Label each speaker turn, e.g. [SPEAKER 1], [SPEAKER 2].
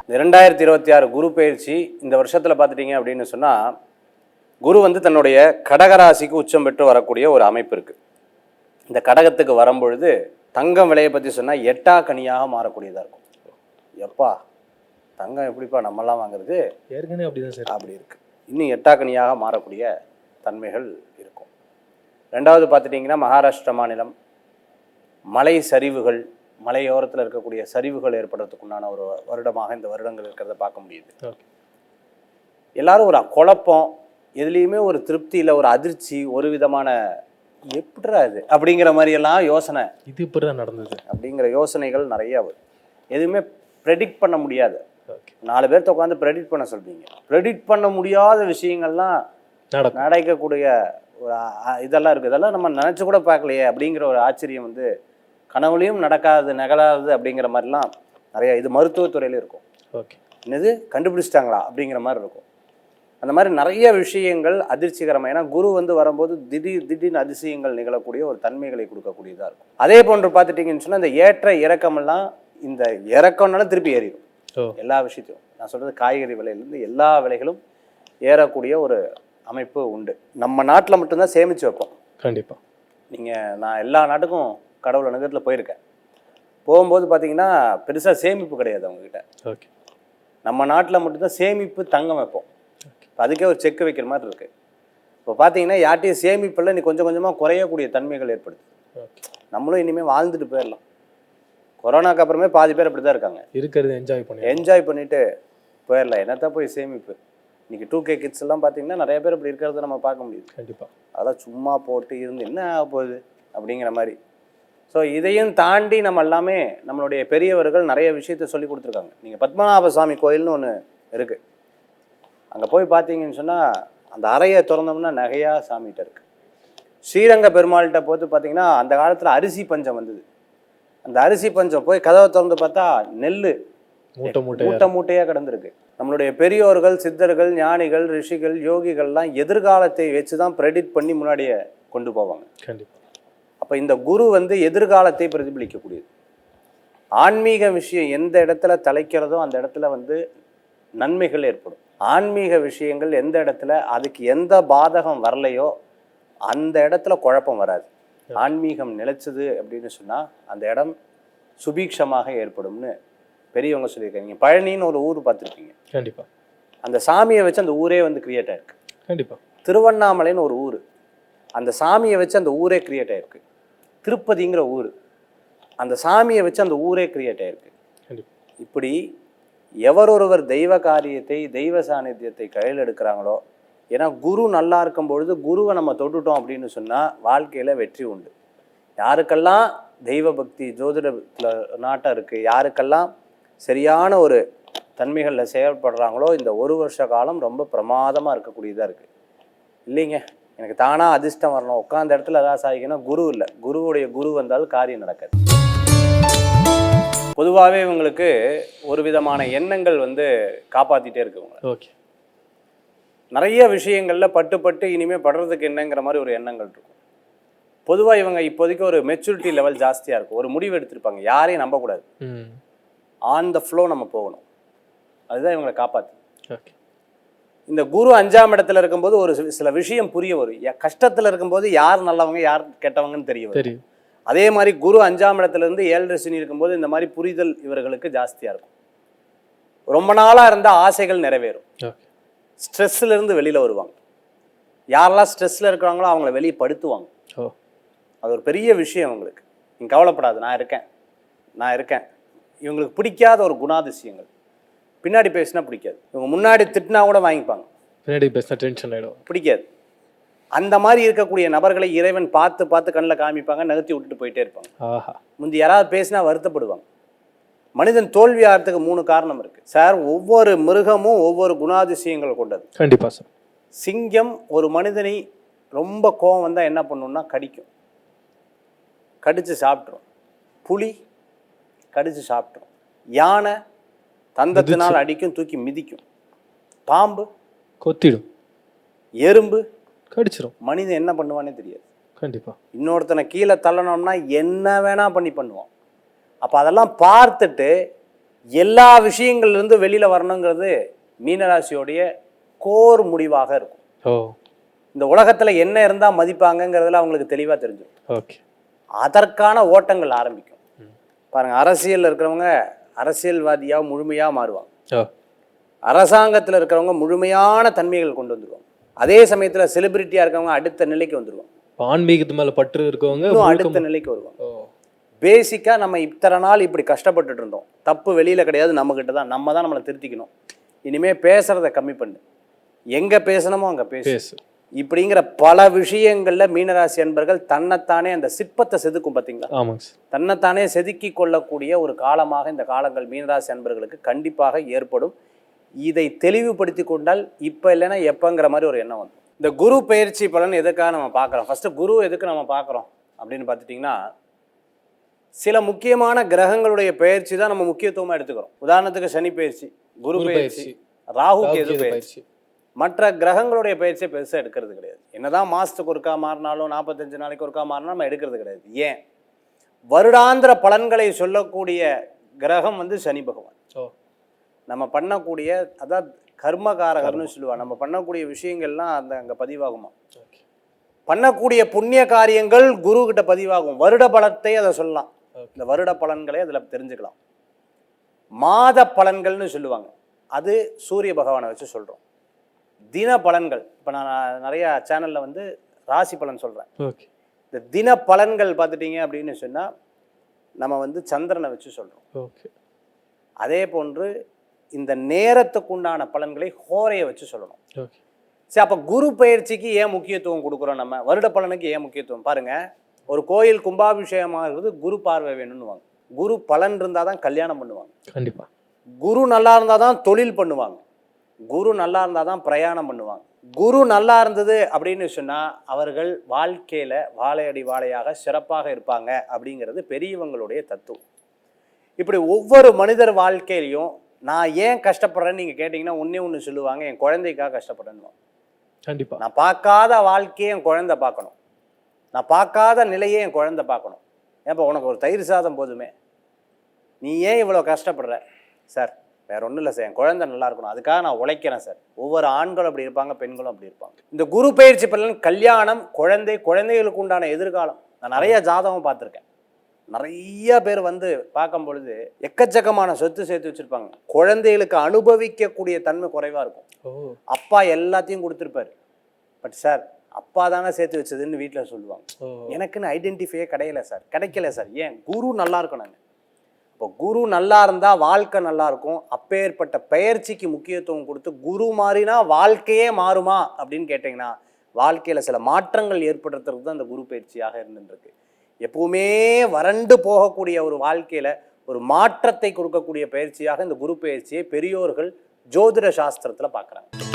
[SPEAKER 1] 2026 குரு பயிற்சி இந்த வருஷத்தில் பார்த்துட்டிங்க அப்படின்னு சொன்னால், குரு வந்து தன்னுடைய கடகராசிக்கு உச்சம் பெற்று வரக்கூடிய ஒரு அமைப்பு இருக்குது. இந்த கடகத்துக்கு வரும்பொழுது தங்கம் விலையை பற்றி சொன்னால் 8ஆம் கனியாக மாறக்கூடியதாக இருக்கும். எப்பா தங்கம் எப்படிப்பா நம்மெல்லாம் வாங்குறது,
[SPEAKER 2] ஏற்கனவே அப்படி தான் சார்
[SPEAKER 1] அப்படி இருக்குது. இன்னும் 8ஆம் கனியாக மாறக்கூடிய தன்மைகள் இருக்கும். ரெண்டாவது பார்த்துட்டிங்கன்னா, மகாராஷ்டிரா மாநிலம் மலை சரிவுகள், மலையோரத்தில் இருக்கக்கூடிய சரிவுகள் ஏற்படுறதுக்குண்டான ஒரு வருடமாக இந்த வருடங்கள் இருக்கிறத பார்க்க முடியுது. எல்லாரும் ஒரு குழப்பம், எதுலேயுமே ஒரு திருப்தி இல்லை, ஒரு அதிர்ச்சி, ஒரு விதமான எப்படிரா இது அப்படிங்கிற மாதிரியெல்லாம் யோசனை,
[SPEAKER 2] இது இப்படி தான் நடந்தது
[SPEAKER 1] அப்படிங்கிற யோசனைகள் நிறைய வரும். எதுவுமே ப்ரெடிக்ட் பண்ண முடியாது. 4 பேர்த்த உட்காந்து ப்ரெடிக்ட் பண்ண சொல்றீங்க, ப்ரெடிக்ட் பண்ண முடியாத விஷயங்கள்லாம் நடக்கக்கூடிய ஒரு இதெல்லாம் இருக்குது. இதெல்லாம் நம்ம நினச்சி கூட பார்க்கலையே அப்படிங்கிற ஒரு ஆச்சரியம் வந்து கனவுலையும் நடக்காது, நகலாது அப்படிங்கிற மாதிரிலாம் நிறைய இது மருத்துவத்துறையில இருக்கும். என்னது கண்டுபிடிச்சிட்டாங்களா அப்படிங்கிற மாதிரி இருக்கும். அந்த மாதிரி நிறைய விஷயங்கள் அதிர்ச்சிகரமாக, ஏன்னா குரு வந்து வரும்போது திடீர்னு அதிசயங்கள் நிகழக்கூடிய ஒரு தன்மைகளை கொடுக்கக்கூடியதாக இருக்கும். அதே போன்று பார்த்துட்டிங்கன்னு சொன்னால், இந்த ஏற்ற இறக்கமெல்லாம், இந்த இறக்கம்னாலும் திருப்பி ஏறிடும் எல்லா விஷயத்தையும். நான் சொல்கிறது காய்கறி விலையிலேருந்து எல்லா விலைகளும் ஏறக்கூடிய ஒரு அமைப்பு உண்டு. நம்ம நாட்டில் மட்டும்தான் சேமித்து வைப்போம்.
[SPEAKER 2] கண்டிப்பாக
[SPEAKER 1] நான் எல்லா நாட்டுக்கும் கடவுள் அனுகத்தில் போயிருக்கேன். போகும்போது பார்த்தீங்கன்னா பெருசாக சேமிப்பு கிடையாது அவங்கக்கிட்ட. நம்ம நாட்டில் மட்டும்தான் சேமிப்பு தங்கம் வைப்போம். அதுக்கே ஒரு செக்கு வைக்கிற மாதிரி இருக்குது. இப்போ பார்த்தீங்கன்னா யார்ட்டையும் சேமிப்பில் நீ கொஞ்சம் கொஞ்சமாக குறையக்கூடிய தன்மைகள் ஏற்படுது. நம்மளும் இனிமேல் வாழ்ந்துட்டு போயிடலாம். கொரோனாக்கு அப்புறமே பாதி பேர் அப்படி தான் இருக்காங்க.
[SPEAKER 2] இருக்கிறது
[SPEAKER 1] என்ஜாய் பண்ணிட்டு போயிடலாம். என்னத்தான் போய் சேமிப்பு. இன்னைக்கு 2K கிட்ஸ் எல்லாம் பார்த்தீங்கன்னா நிறைய பேர் இப்படி இருக்கிறத நம்ம பார்க்க முடியுது.
[SPEAKER 2] கண்டிப்பாக
[SPEAKER 1] அதெல்லாம் சும்மா போட்டு இருந்து என்ன ஆக போகுது அப்படிங்கிற மாதிரி. ஸோ இதையும் தாண்டி நம்ம எல்லாமே நம்மளுடைய பெரியவர்கள் நிறைய விஷயத்த சொல்லி கொடுத்துருக்காங்க. நீங்கள் பத்மநாப சுவாமி கோயில்னு ஒன்று இருக்குது. அங்கே போய் பார்த்தீங்கன்னு சொன்னால், அந்த அறையை திறந்தோம்னா நகையாக சாமிகிட்ட இருக்குது. ஸ்ரீரங்க பெருமாள்கிட்ட போட்டு பார்த்தீங்கன்னா, அந்த காலத்தில் அரிசி பஞ்சம் வந்தது. அந்த அரிசி பஞ்சம் போய் கதவை திறந்து பார்த்தா நெல் மூட்டையாக கிடந்திருக்கு. நம்மளுடைய பெரியோர்கள், சித்தர்கள், ஞானிகள், ரிஷிகள், யோகிகள்லாம் எதிர்காலத்தை வச்சு தான் ப்ரெடிக்ட் பண்ணி முன்னாடியே கொண்டு போவாங்க.
[SPEAKER 2] கண்டிப்பாக.
[SPEAKER 1] அப்போ இந்த குரு வந்து எதிர்காலத்தை பிரதிபலிக்கக்கூடியது. ஆன்மீக விஷயம் எந்த இடத்துல தலைக்கிறதோ அந்த இடத்துல வந்து நன்மைகள் ஏற்படும். ஆன்மீக விஷயங்கள் எந்த இடத்துல அதுக்கு எந்த பாதகம் வரலையோ அந்த இடத்துல குழப்பம் வராது. ஆன்மீகம் நிலைச்சது அப்படின்னு சொன்னால் அந்த இடம் சுபீக்ஷமாக ஏற்படும்னு பெரியவங்க சொல்லியிருக்காங்க. நீங்கள் பழனின்னு ஒரு ஊர் பார்த்துருப்பீங்க.
[SPEAKER 2] கண்டிப்பாக.
[SPEAKER 1] அந்த சாமியை வச்சு அந்த ஊரே வந்து கிரியேட் ஆயிருக்கு.
[SPEAKER 2] கண்டிப்பாக.
[SPEAKER 1] திருவண்ணாமலைன்னு ஒரு ஊர், அந்த சாமியை வச்சு அந்த ஊரே கிரியேட் ஆயிருக்கு. திருப்பதிங்கிற ஊர், அந்த சாமியை வச்சு அந்த ஊரே கிரியேட் ஆயிருக்கு. இப்படி எவரொருவர் தெய்வ காரியத்தை, தெய்வ சாநித்தியத்தை கையில் எடுக்கிறாங்களோ, ஏன்னா குரு நல்லா இருக்கும் பொழுது குருவை நம்ம தொட்டுட்டோம் அப்படின்னு சொன்னால் வாழ்க்கையில் வெற்றி உண்டு. யாருக்கெல்லாம் தெய்வ பக்தி ஜோதிடத்தில் நாட்டம் இருக்குது, யாருக்கெல்லாம் சரியான ஒரு தன்மைகளில் செயல்படுறாங்களோ, இந்த ஒரு வருஷ காலம் ரொம்ப பிரமாதமாக இருக்கக்கூடியதாக இருக்குது. இல்லைங்க எனக்கு தானாக அதிர்ஷ்டம் வரணும், உட்காந்த இடத்துல ஏதாவது சாதிக்கணும், குரு இல்லை. குருவுடைய குரு வந்தாலும் காரியம் நடக்காது. பொதுவாகவே இவங்களுக்கு ஒரு விதமான எண்ணங்கள் வந்து காப்பாற்றிட்டே இருக்குங்க. நிறைய விஷயங்களில் பட்டு இனிமேல் படுறதுக்கு என்னங்கிற மாதிரி ஒரு எண்ணங்கள் இருக்கும். பொதுவாக இவங்க இப்போதைக்கு ஒரு மெச்சூரிட்டி லெவல் ஜாஸ்தியாக இருக்கும். ஒரு முடிவு எடுத்திருப்பாங்க, யாரையும் நம்பக்கூடாது, ஆன் த ஃப்ளோ நம்ம போகணும். அதுதான் இவங்களை காப்பாற்று. இந்த குரு 5ஆம் இடத்துல இருக்கும்போது ஒரு சில விஷயம் புரிய வரும். கஷ்டத்தில் இருக்கும்போது யார் நல்லவங்க யார் கெட்டவங்கன்னு தெரிய வரும். அதே மாதிரி குரு 5ஆம் இடத்துலேருந்து 7 சனி இருக்கும்போது இந்த மாதிரி புரிதல் இவர்களுக்கு ஜாஸ்தியாக இருக்கும். ரொம்ப நாளாக இருந்தால் ஆசைகள் நிறைவேறும். ஸ்ட்ரெஸ்ஸிலேருந்து வெளியில் வருவாங்க. யாரெல்லாம் ஸ்ட்ரெஸ்ஸில் இருக்கிறாங்களோ அவங்கள வெளியே படுத்துவாங்க. அது ஒரு பெரிய விஷயம் அவங்களுக்கு. நீங்கள் கவலைப்படாது, நான் இருக்கேன். இவங்களுக்கு பிடிக்காத ஒரு குணாதிசயங்கள். பின்னாடி பேசினா பிடிக்காது, இவங்க முன்னாடி திட்டினா கூட வாங்கிப்பாங்க,
[SPEAKER 2] பின்னாடி பேசினா டென்ஷன் ஆகிடும்,
[SPEAKER 1] பிடிக்காது. அந்த மாதிரி இருக்கக்கூடிய நபர்களை இறைவன் பார்த்து கண்ணில் காமிப்பாங்க, நகர்த்தி விட்டுட்டு போயிட்டே இருப்பாங்க. முந்தி யாராவது பேசினா வருத்தப்படுவாங்க. மனிதன் தோல்வி ஆகிறதுக்கு 3 காரணம் இருக்கு சார். ஒவ்வொரு மிருகமும் ஒவ்வொரு குணாதிசயங்கள் கொண்டது.
[SPEAKER 2] கண்டிப்பா சார். சிங்கம்
[SPEAKER 1] ஒரு மனிதனை ரொம்ப கோபம் வந்தால் என்ன பண்ணுன்னா கடிக்கும், கடிச்சு சாப்பிட்ரும். புலி கடிச்சு சாப்பிட்ரும். யானை தந்தத்தினால் அடிக்கும், தூக்கி மிதிக்கும். பாம்பு
[SPEAKER 2] கொத்திடும்.
[SPEAKER 1] எறும்பு
[SPEAKER 2] கடிச்சிடும்.
[SPEAKER 1] மனிதன் என்ன பண்ணுவானே தெரியாது.
[SPEAKER 2] கண்டிப்பா.
[SPEAKER 1] இன்னொருத்தனை கீழே தள்ளணும்னா என்ன வேணா பண்ணுவான். அப்போ அதெல்லாம் பார்த்துட்டு எல்லா விஷயங்கள்லேருந்து வெளியில் வரணுங்கிறது மீனராசியோடைய கோர் முடிவாக இருக்கும்.
[SPEAKER 2] ஓ,
[SPEAKER 1] இந்த உலகத்தில் என்ன இருந்தால் மதிப்பாங்கங்கிறதுல அவங்களுக்கு தெளிவாக தெரிஞ்சிடும்.
[SPEAKER 2] ஓகே.
[SPEAKER 1] அதற்கான ஓட்டங்கள் ஆரம்பிக்கும். பாருங்கள், அரசியலில் இருக்கிறவங்க அரசியல்வாதியாக முழுமையாக மாறுவாங்க.
[SPEAKER 2] ஓ,
[SPEAKER 1] அரசாங்கத்தில் இருக்கிறவங்க முழுமையான தன்மைகள் கொண்டு வந்துடுவாங்க. அதே சமயத்தில் செலிபிரிட்டியாக இருக்கிறவங்க அடுத்த நிலைக்கு வந்துடுவாங்க.
[SPEAKER 2] ஆன்மீகத்து மேல பற்று இருக்கவங்க
[SPEAKER 1] இன்னும் அடுத்த நிலைக்கு வருவாங்க.
[SPEAKER 2] ஓ,
[SPEAKER 1] பேசிக்காக நம்ம இத்தனை நாள் இப்படி கஷ்டப்பட்டுட்டு இருந்தோம். தப்பு வெளியில் கிடையாது, நம்மக்கிட்ட தான். நம்ம தான் நம்மளை திருத்திக்கணும். இனிமேல் பேசுகிறத கம்மி பண்ணு, எங்கே பேசணுமோ அங்கே பேசு. இப்படிங்கிற பல விஷயங்களில் மீனராசி அன்பர்கள் தன்னைத்தானே அந்த சிற்பத்தை செதுக்கும். பார்த்தீங்களா?
[SPEAKER 2] ஆமாங்க சார். தன்னைத்தானே
[SPEAKER 1] செதுக்கி கொள்ளக்கூடிய ஒரு காலமாக இந்த காலங்கள் மீனராசி அன்பர்களுக்கு கண்டிப்பாக ஏற்படும். இதை தெளிவுபடுத்தி கொண்டால் இப்போ இல்லைன்னா எப்போங்கிற மாதிரி ஒரு எண்ணம் வந்து. இந்த குரு பயிற்சி பலன் எதுக்காக நம்ம பார்க்குறோம்? ஃபஸ்ட்டு குரு எதுக்கு நம்ம பார்க்குறோம் அப்படின்னு பார்த்துட்டிங்கன்னா, சில முக்கியமான கிரகங்களுடைய பயிற்சி தான் நம்ம முக்கியத்துவமாக எடுத்துக்கிறோம். உதாரணத்துக்கு சனி பயிற்சி, குரு பயிற்சி, ராகு கேது பயிற்சி. மற்ற கிரகங்களுடைய பயிற்சியை பெருசாக எடுக்கிறது கிடையாது. என்னதான் மாதத்துக்கு ஒருக்கா மாறினாலும் 45 நாளைக்கு ஒருக்கா மாறினாலும் நம்ம எடுக்கிறது கிடையாது. ஏன்? வருடாந்திர பலன்களை சொல்லக்கூடிய கிரகம் வந்து சனி பகவான். நம்ம பண்ணக்கூடிய, அதாவது கர்மகாரகர்னு சொல்லுவாங்க. நம்ம பண்ணக்கூடிய விஷயங்கள்லாம் அங்கே பதிவாகுமா? பண்ணக்கூடிய புண்ணிய காரியங்கள் குரு கிட்ட பதிவாகும். வருட பலத்தை அதை சொல்லலாம். இந்த வருட பலன்களை அதில் தெரிஞ்சுக்கலாம். மாத பலன்கள்னு சொல்லுவாங்க, அது சூரிய பகவானை வச்சு சொல்கிறோம். தின பலன்கள், இப்போ நான் நிறைய சேனலில் வந்து ராசி பலன் சொல்கிறேன். இந்த தின பலன்கள் பார்த்துட்டிங்க அப்படின்னு சொன்னால் நம்ம வந்து சந்திரனை வச்சு சொல்கிறோம். அதே போன்று இந்த நேரத்துக்கு உண்டான பலன்களை ஹோரையை வச்சு சொல்லணும். சரி, அப்போ குரு பயிற்சிக்கு ஏன் முக்கியத்துவம் கொடுக்குறோம்? நம்ம வருட பலனுக்கு ஏன் முக்கியத்துவம்? பாருங்கள், ஒரு கோயில் கும்பாபிஷேகமாகிறது குரு பார்வை வேணும்னுவாங்க. குரு பலன் இருந்தால் தான் கல்யாணம் பண்ணுவாங்க. கண்டிப்பாக. குரு நல்லா இருந்தால் தான் தொழில் பண்ணுவாங்க. குரு நல்லா இருந்தால் தான் பிரயாணம் பண்ணுவாங்க. குரு நல்லா இருந்தது அப்படின்னு சொன்னால் அவர்கள் வாழ்க்கையில் வாழையடி வாழையாக சிறப்பாக இருப்பாங்க அப்படிங்கிறது பெரியவங்களுடைய தத்துவம். இப்படி ஒவ்வொரு மனிதர் வாழ்க்கையிலையும் நான் ஏன் கஷ்டப்படுறேன்னு நீங்கள் கேட்டிங்கன்னா ஒன்று சொல்லுவாங்க, என் குழந்தைக்காக கஷ்டப்படுறேன்னு. கண்டிப்பாக. நான் பார்க்காத வாழ்க்கையை என் குழந்தை பார்க்கணும், நான் பார்க்காத நிலையை என் குழந்தை பார்க்கணும். ஏன்ப்பா உனக்கு ஒரு தயிர் சாதம் போதுமே, நீ ஏன் இவ்வளோ கஷ்டப்படுற? சார் வேற ஒன்றும் இல்லை சார், என் குழந்தை நல்லா இருக்கணும், அதுக்காக நான் உழைக்கிறேன் சார். ஒவ்வொரு ஆண்களும் அப்படி இருப்பாங்க, பெண்களும் அப்படி இருப்பாங்க. இந்த குரு பயிற்சி பலன் கல்யாணம், குழந்தைகளுக்கு உண்டான எதிர்காலம். நான் நிறைய ஜாதகம் பார்த்துருக்கேன். நிறைய பேர் வந்து பார்க்கும் பொழுது எக்கச்சக்கமான சொத்து சேர்த்து வச்சிருப்பாங்க. குழந்தைகளுக்கு அனுபவிக்கக்கூடிய தன்மை குறைவாக இருக்கும். அப்பா எல்லாத்தையும் கொடுத்துருப்பாரு, பட் சார் அப்பா தானே சேர்த்து வச்சதுன்னு வீட்டில் சொல்லுவாங்க. எனக்குன்னு ஐடென்டிஃபையே கிடைக்கல சார். ஏன்? குரு நல்லா இருக்கணுங்க. இப்போ குரு நல்லா இருந்தால் வாழ்க்கை நல்லா இருக்கும். அப்பேற்பட்ட பயிற்சிக்கு முக்கியத்துவம் கொடுத்து குரு மாறினா வாழ்க்கையே மாறுமா அப்படின்னு கேட்டிங்கன்னா, வாழ்க்கையில் சில மாற்றங்கள் ஏற்படுறதுக்கு தான் இந்த குரு பயிற்சியாக இருந்துருக்கு. எப்பவுமே வறண்டு போகக்கூடிய ஒரு வாழ்க்கையில் ஒரு மாற்றத்தை கொடுக்கக்கூடிய பயிற்சியாக இந்த குரு பயிற்சியை பெரியோர்கள் ஜோதிட சாஸ்திரத்தில் பார்க்குறாங்க.